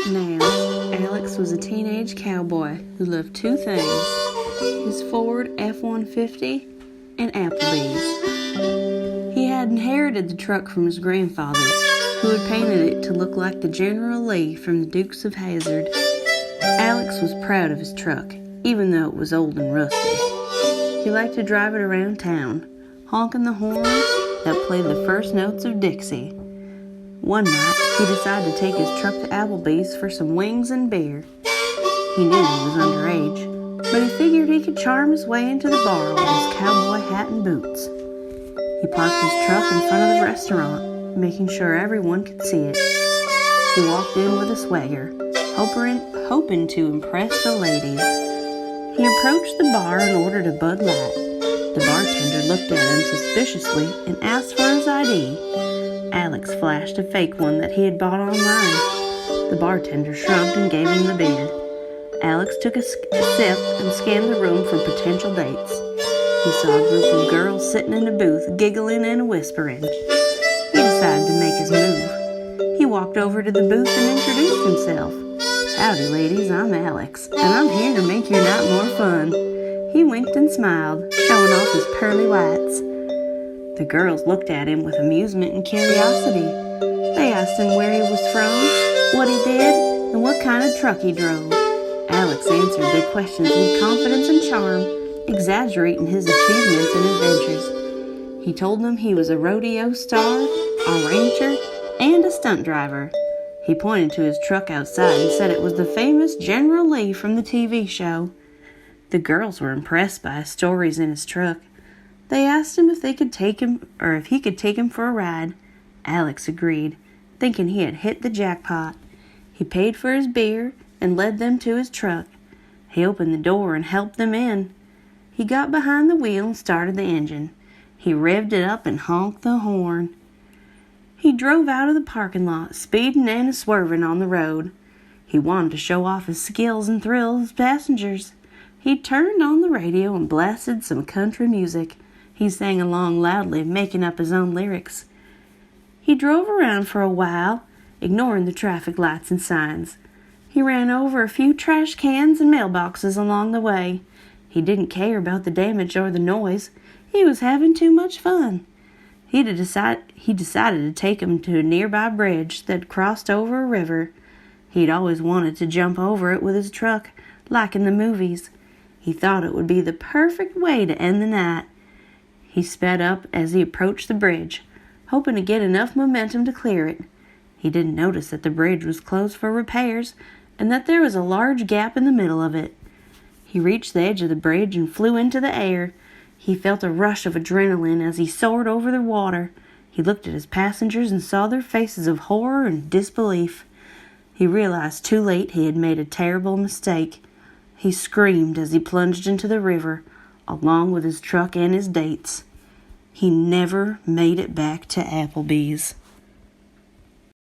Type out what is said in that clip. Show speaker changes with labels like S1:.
S1: Now, Alex was a teenage cowboy who loved two things: his Ford F-150 and Applebee's. He had inherited the truck from his grandfather, who had painted it to look like the General Lee from the Dukes of Hazzard. Alex was proud of his truck, even though it was old and rusty. He liked to drive it around town, honking the horn that played the first notes of Dixie. One night, he decided to take his truck to Applebee's for some wings and beer. He knew he was underage, but he figured he could charm his way into the bar with his cowboy hat and boots. He parked his truck in front of the restaurant, making sure everyone could see it. He walked in with a swagger, hoping to impress the ladies. He approached the bar and ordered a Bud Light. The bartender looked at him suspiciously and asked for his ID. Alex flashed a fake one that he had bought online. The bartender shrugged and gave him the beer. Alex took a sip and scanned the room for potential dates. He saw a group of girls sitting in a booth, giggling and whispering. He decided to make his move. He walked over to the booth and introduced himself. "Howdy, ladies, I'm Alex, and I'm here to make your night more fun." He winked and smiled, showing off his pearly whites. The girls looked at him with amusement and curiosity. They asked him where he was from, what he did, and what kind of truck he drove. Alex answered their questions with confidence and charm, exaggerating his achievements and adventures. He told them he was a rodeo star, a rancher, and a stunt driver. He pointed to his truck outside and said it was the famous General Lee from the TV show. The girls were impressed by his stories in his truck. They asked him if he could take him for a ride. Alex agreed, thinking he had hit the jackpot. He paid for his beer and led them to his truck. He opened the door and helped them in. He got behind the wheel and started the engine. He revved it up and honked the horn. He drove out of the parking lot, speeding and swerving on the road. He wanted to show off his skills and thrill his passengers. He turned on the radio and blasted some country music. He sang along loudly, making up his own lyrics. He drove around for a while, ignoring the traffic lights and signs. He ran over a few trash cans and mailboxes along the way. He didn't care about the damage or the noise. He was having too much fun. He decided to take him to a nearby bridge that crossed over a river. He'd always wanted to jump over it with his truck, like in the movies. He thought it would be the perfect way to end the night. He sped up as he approached the bridge, hoping to get enough momentum to clear it. He didn't notice that the bridge was closed for repairs and that there was a large gap in the middle of it. He reached the edge of the bridge and flew into the air. He felt a rush of adrenaline as he soared over the water. He looked at his passengers and saw their faces of horror and disbelief. He realized too late he had made a terrible mistake. He screamed as he plunged into the river, along with his truck and his dates. He never made it back to Applebee's.